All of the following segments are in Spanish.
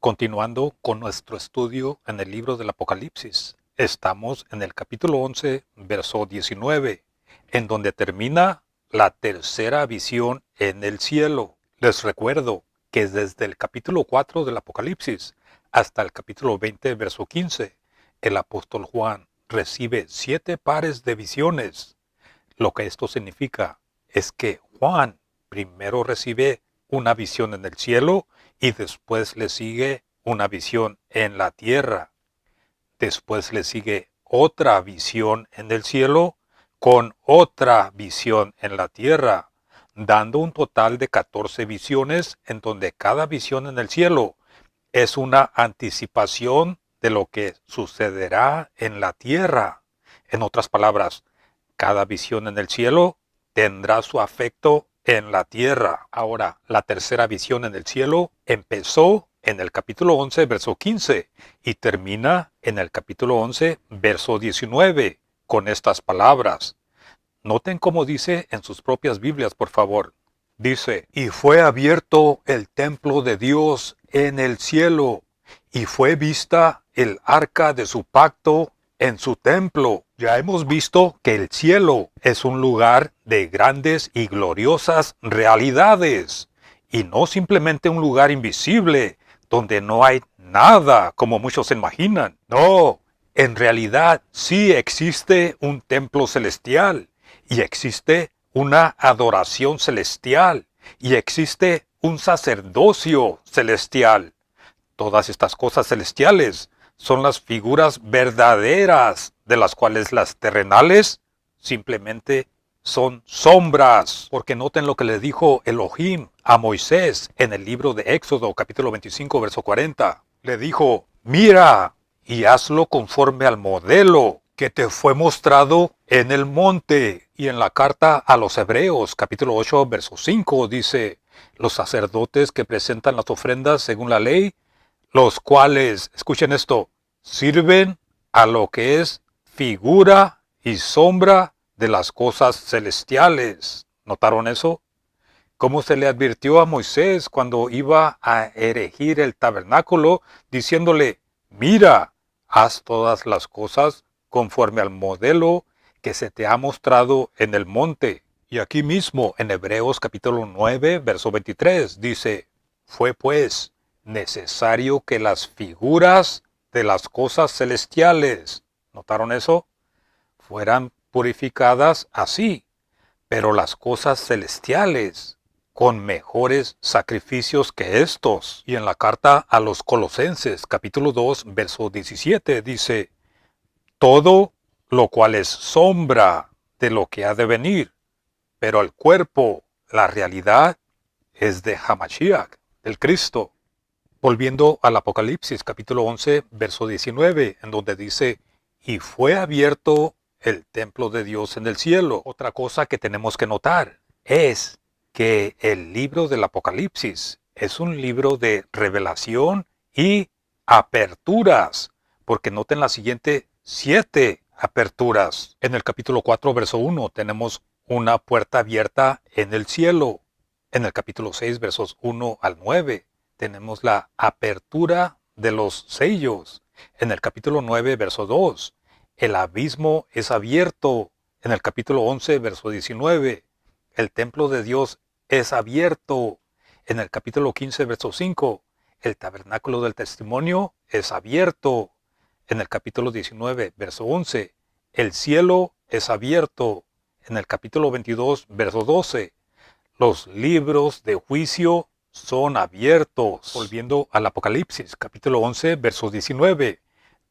Continuando con nuestro estudio en el libro del Apocalipsis, estamos en el capítulo 11, verso 19, en donde termina la tercera visión en el cielo. Les recuerdo que desde el capítulo 4 del Apocalipsis hasta el capítulo 20, verso 15, el apóstol Juan recibe 7 pares de visiones. Lo que esto significa es que Juan primero recibe una visión en el cielo y después le sigue una visión en la tierra. Después le sigue otra visión en el cielo con otra visión en la tierra, dando un total de 14 visiones en donde cada visión en el cielo es una anticipación de lo que sucederá en la tierra. En otras palabras, cada visión en el cielo tendrá su afecto en la tierra. Ahora, la tercera visión en el cielo empezó en el capítulo 11, verso 15, y termina en el capítulo 11, verso 19, con estas palabras. Noten cómo dice en sus propias Biblias, por favor. Dice, y fue abierto el templo de Dios en el cielo, y fue vista el arca de su pacto en su templo. Ya hemos visto que el cielo es un lugar de grandes y gloriosas realidades, y no simplemente un lugar invisible, donde no hay nada, como muchos se imaginan. No, en realidad sí existe un templo celestial, y existe una adoración celestial, y existe un sacerdocio celestial. Todas estas cosas celestiales son las figuras verdaderas de las cuales las terrenales simplemente son sombras. Porque noten lo que le dijo Elohim a Moisés en el libro de Éxodo, capítulo 25, verso 40. Le dijo, mira y hazlo conforme al modelo que te fue mostrado en el monte. Y en la carta a los Hebreos, capítulo 8, verso 5, dice, los sacerdotes que presentan las ofrendas según la ley, los cuales, escuchen esto, sirven a lo que es figura y sombra de las cosas celestiales. ¿Notaron eso? Como se le advirtió a Moisés cuando iba a erigir el tabernáculo, diciéndole, mira, haz todas las cosas conforme al modelo que se te ha mostrado en el monte. Y aquí mismo, en Hebreos capítulo 9, verso 23, dice, fue pues necesario que las figuras de las cosas celestiales, ¿notaron eso?, fueran purificadas así, pero las cosas celestiales con mejores sacrificios que estos. Y en la carta a los Colosenses, capítulo 2, verso 17, dice, todo lo cual es sombra de lo que ha de venir, pero el cuerpo, la realidad, es de Hamashiach, del Cristo. Volviendo al Apocalipsis, capítulo 11, verso 19, en donde dice, y fue abierto el templo de Dios en el cielo. Otra cosa que tenemos que notar es que el libro del Apocalipsis es un libro de revelación y aperturas, porque noten las siguientes 7 aperturas. En el capítulo 4, verso 1, tenemos una puerta abierta en el cielo. En el capítulo 6, versos 1 al 9, tenemos la apertura de los sellos. En el capítulo 9, verso 2, el abismo es abierto. En el capítulo 11, verso 19, el templo de Dios es abierto. En el capítulo 15, verso 5, el tabernáculo del testimonio es abierto. En el capítulo 19, verso 11, el cielo es abierto. En el capítulo 22, verso 12, los libros de juicio son abiertos. Volviendo al Apocalipsis, capítulo 11, verso 19.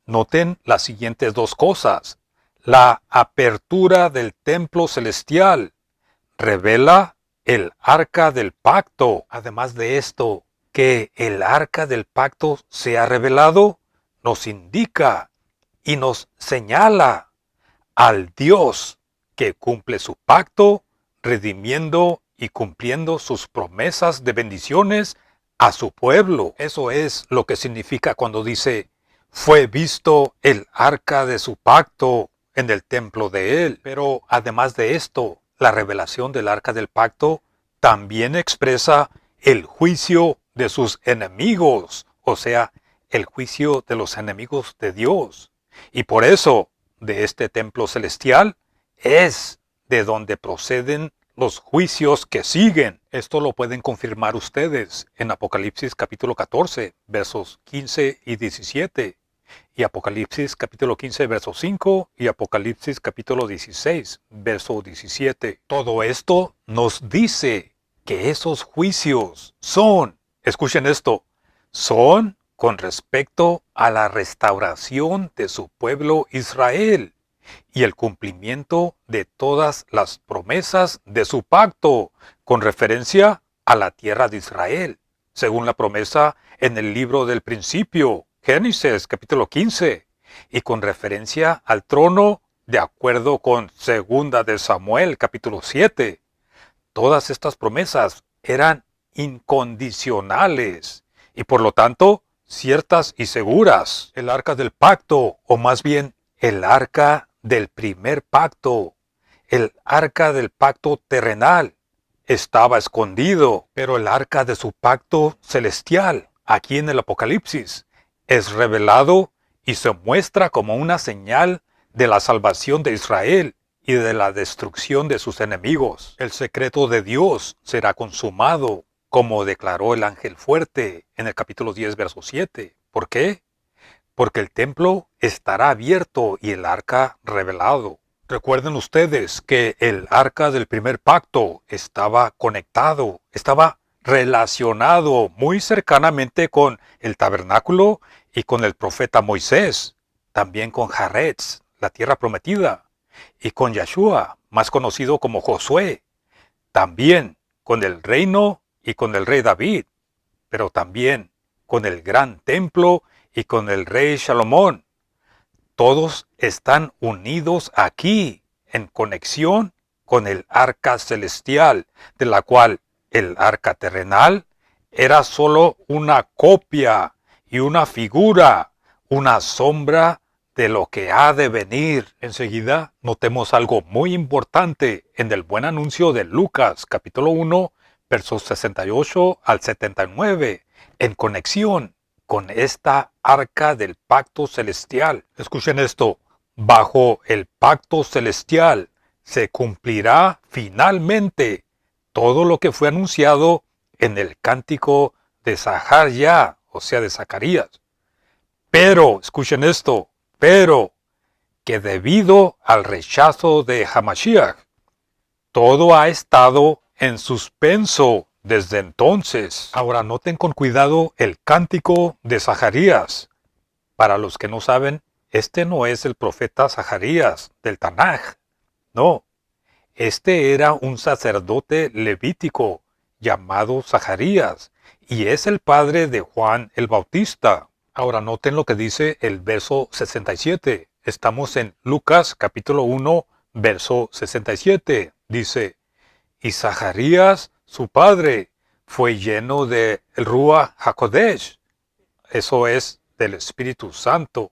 Noten las siguientes dos cosas. La apertura del templo celestial revela el arca del pacto. Además de esto, que el arca del pacto se ha revelado, nos indica y nos señala al Dios que cumple su pacto, redimiendo y cumpliendo sus promesas de bendiciones a su pueblo. Eso es lo que significa cuando dice, fue visto el arca de su pacto en el templo de él. Pero además de esto, la revelación del arca del pacto también expresa el juicio de sus enemigos o sea, el juicio de los enemigos de Dios. Y por eso, de este templo celestial, es de donde proceden los juicios que siguen. Esto lo pueden confirmar ustedes en Apocalipsis capítulo 14, versos 15 y 17. Y Apocalipsis capítulo 15, verso 5 y Apocalipsis capítulo 16, verso 17. Todo esto nos dice que esos juicios son, escuchen esto, son con respecto a la restauración de su pueblo Israel y el cumplimiento de todas las promesas de su pacto, con referencia a la tierra de Israel, según la promesa en el libro del principio, Génesis capítulo 15, y con referencia al trono, de acuerdo con segunda de Samuel capítulo 7. Todas estas promesas eran incondicionales y por lo tanto ciertas y seguras. El arca del pacto, o más bien el arca del primer pacto, el arca del pacto terrenal, estaba escondido, pero el arca de su pacto celestial, aquí en el Apocalipsis, es revelado y se muestra como una señal de la salvación de Israel y de la destrucción de sus enemigos. El secreto de Dios será consumado, como declaró el ángel fuerte en el capítulo 10, verso 7. ¿Por qué? Porque el templo estará abierto y el arca revelado. Recuerden ustedes que el arca del primer pacto estaba conectado, estaba relacionado muy cercanamente con el tabernáculo y con el profeta Moisés, también con Jaretz, la tierra prometida, y con Yeshua, más conocido como Josué, también con el reino y con el rey David, pero también con el gran templo y con el rey Salomón. Todos están unidos aquí, en conexión con el arca celestial, de la cual el arca terrenal era solo una copia y una figura, una sombra de lo que ha de venir. Enseguida notemos algo muy importante en el buen anuncio de Lucas, capítulo 1, versos 68 al 79, en conexión con esta arca del pacto celestial. Escuchen esto, bajo el pacto celestial se cumplirá finalmente todo lo que fue anunciado en el cántico de Zaharia, o sea, de Zacarías. Pero, escuchen esto, pero que debido al rechazo de Hamashiach, todo ha estado en suspenso desde entonces. Ahora noten con cuidado el cántico de Zacarías. Para los que no saben, este no es el profeta Zacarías del Tanaj. No, este era un sacerdote levítico llamado Zacarías y es el padre de Juan el Bautista. Ahora noten lo que dice el verso 67. Estamos en Lucas capítulo 1, verso 67. Dice, y Zacarías, su padre, fue lleno de el Ruach HaKodesh, eso es, del Espíritu Santo,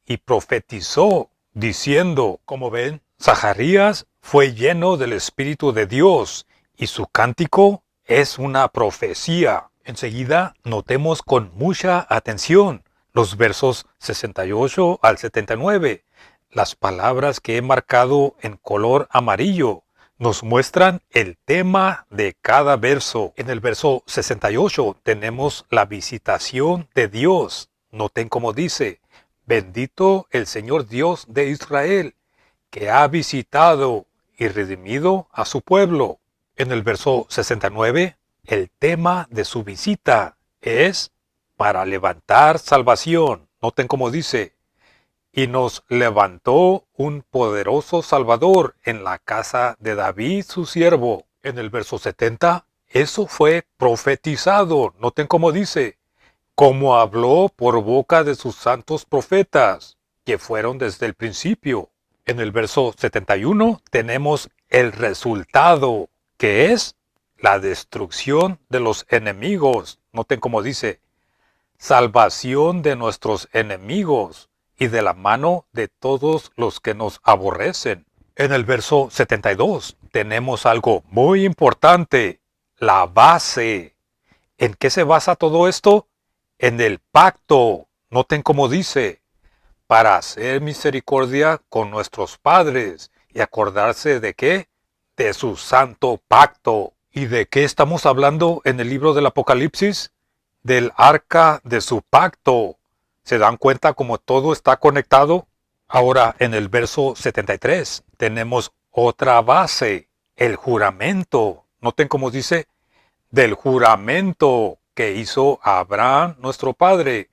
y profetizó, diciendo, como ven, Zacarías fue lleno del Espíritu de Dios, y su cántico es una profecía. Enseguida notemos con mucha atención los versos 68 al 79. Las palabras que he marcado en color amarillo nos muestran el tema de cada verso. En el verso 68 tenemos la visitación de Dios. Noten cómo dice, bendito el Señor Dios de Israel, que ha visitado y redimido a su pueblo. En el verso 69, el tema de su visita es para levantar salvación. Noten cómo dice, y nos levantó un poderoso Salvador en la casa de David su siervo. En el verso 70, eso fue profetizado. Noten cómo dice, como habló por boca de sus santos profetas, que fueron desde el principio. En el verso 71 tenemos el resultado, que es la destrucción de los enemigos. Noten cómo dice, salvación de nuestros enemigos y de la mano de todos los que nos aborrecen. En el verso 72 tenemos algo muy importante, la base. ¿En qué se basa todo esto? en el pacto. Noten cómo dice, para hacer misericordia con nuestros padres y acordarse de qué, de su santo pacto. ¿Y de qué estamos hablando en el libro del Apocalipsis? Del arca de su pacto. ¿Se dan cuenta cómo todo está conectado? Ahora, en el verso 73 tenemos otra base, el juramento. Noten cómo dice, del juramento que hizo Abraham, nuestro padre,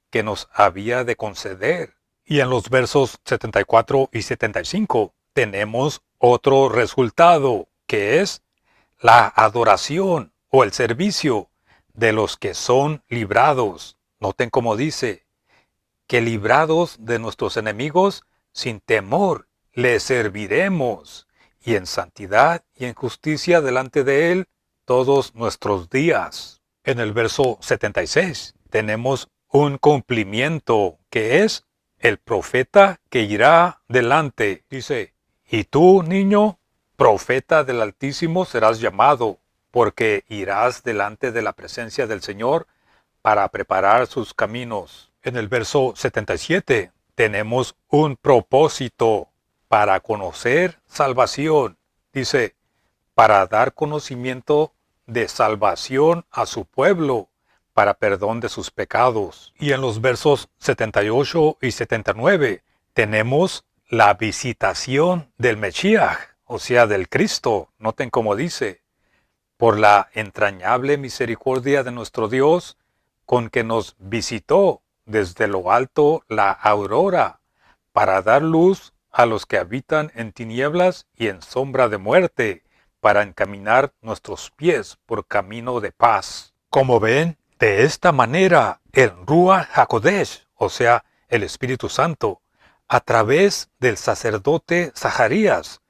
que nos había de conceder. Y en los versos 74 y 75 tenemos otro resultado, que es la adoración o el servicio de los que son librados. Noten cómo dice, que librados de nuestros enemigos, sin temor, le serviremos, y en santidad y en justicia delante de él todos nuestros días. En el verso 76 tenemos un cumplimiento, que es el profeta que irá delante. Dice, y tú, niño, profeta del Altísimo serás llamado, porque irás delante de la presencia del Señor para preparar sus caminos. En el verso 77 tenemos un propósito para conocer salvación. Dice, para dar conocimiento de salvación a su pueblo, para perdón de sus pecados. Y en los versos 78 y 79 tenemos la visitación del Mesías, o sea, del Cristo. Noten cómo dice, por la entrañable misericordia de nuestro Dios, con que nos visitó desde lo alto la aurora, para dar luz a los que habitan en tinieblas y en sombra de muerte, para encaminar nuestros pies por camino de paz. Como ven, de esta manera el Ruach HaKodesh, o sea, el Espíritu Santo, a través del sacerdote Zacarías,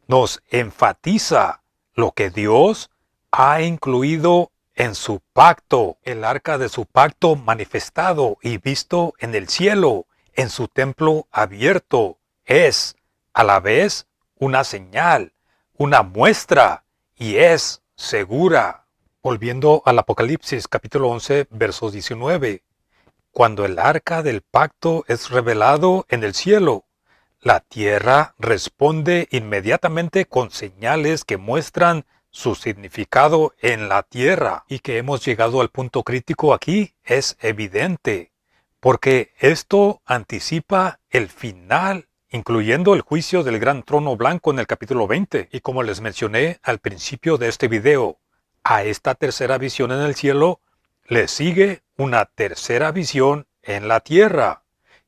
nos enfatiza lo que Dios ha incluido en su pacto, el arca de su pacto manifestado y visto en el cielo, en su templo abierto, es a la vez una señal, una muestra, y es segura. Volviendo al Apocalipsis capítulo 11, versos 19. Cuando el arca del pacto es revelado en el cielo, la tierra responde inmediatamente con señales que muestran su significado en la tierra. Y que hemos llegado al punto crítico aquí es evidente, porque esto anticipa el final, incluyendo el juicio del gran trono blanco en el capítulo 20. Y como les mencioné al principio de este video, a esta tercera visión en el cielo le sigue una tercera visión en la tierra,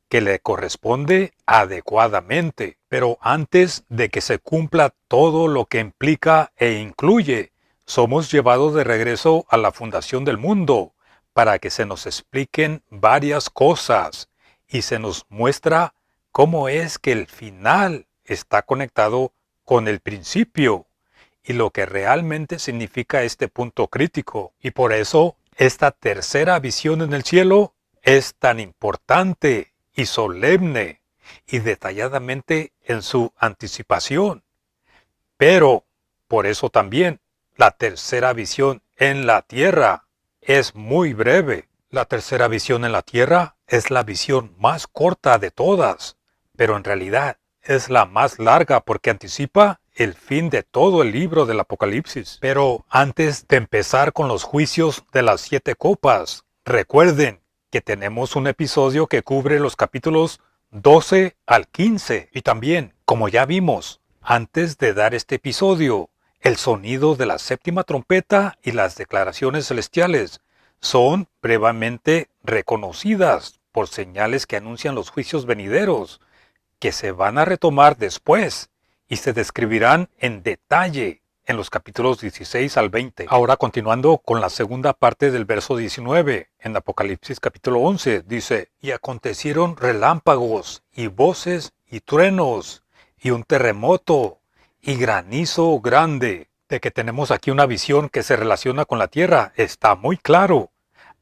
que le corresponde adecuadamente. Pero antes de que se cumpla todo lo que implica e incluye, somos llevados de regreso a la fundación del mundo para que se nos expliquen varias cosas y se nos muestra cómo es que el final está conectado con el principio y lo que realmente significa este punto crítico. Y por eso esta tercera visión en el cielo es tan importante y solemne y detalladamente en su anticipación. Pero, por eso también, la tercera visión en la tierra es muy breve. La tercera visión en la tierra es la visión más corta de todas, pero en realidad es la más larga porque anticipa el fin de todo el libro del Apocalipsis. Pero antes de empezar con los juicios de las 7 copas, recuerden que tenemos un episodio que cubre los capítulos 12 al 15. Y también, como ya vimos, antes de dar este episodio, el sonido de la séptima trompeta y las declaraciones celestiales son brevemente reconocidas por señales que anuncian los juicios venideros, que se van a retomar después y se describirán en detalle en los capítulos 16 al 20. Ahora continuando con la segunda parte del verso 19, en Apocalipsis capítulo 11, dice, y acontecieron relámpagos y voces y truenos y un terremoto y granizo grande. De que tenemos aquí una visión que se relaciona con la tierra está muy claro,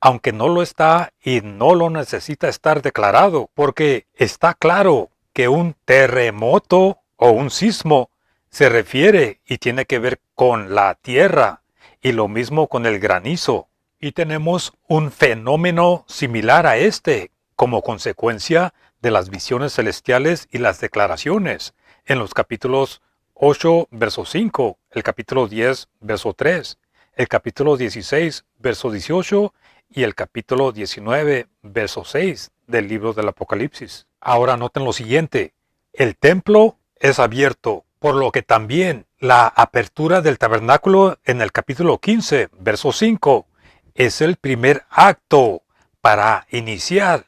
aunque no lo está y no lo necesita estar declarado, porque está claro que un terremoto o un sismo se refiere y tiene que ver con la tierra, y lo mismo con el granizo. Y tenemos un fenómeno similar a este, como consecuencia de las visiones celestiales y las declaraciones, en los capítulos 8, verso 5, el capítulo 10, verso 3, el capítulo 16, verso 18 y el capítulo 19, verso 6 del libro del Apocalipsis. Ahora noten lo siguiente, el templo es abierto, por lo que también la apertura del tabernáculo en el capítulo 15, verso 5, es el primer acto para iniciar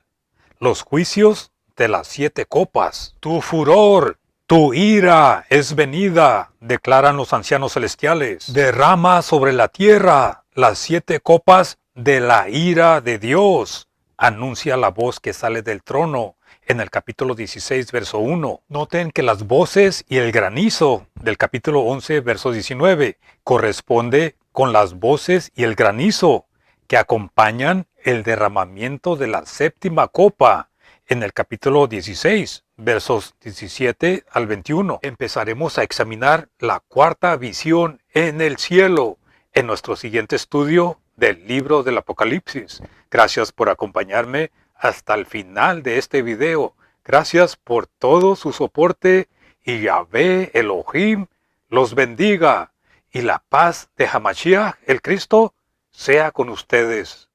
los juicios de las 7 copas. Tu furor, tu ira es venida, declaran los ancianos celestiales. Derrama sobre la tierra las 7 copas de la ira de Dios, anuncia la voz que sale del trono en el capítulo 16, verso 1. Noten que las voces y el granizo del capítulo 11, verso 19, corresponde con las voces y el granizo que acompañan el derramamiento de la 7ª copa en el capítulo 16, versos 17 al 21. Empezaremos a examinar la 4ª visión en el cielo en nuestro siguiente estudio del libro del Apocalipsis. Gracias por acompañarme hasta el final de este video. Gracias por todo su soporte y Yahvé Elohim los bendiga y la paz de Hamashiach, el Cristo, sea con ustedes.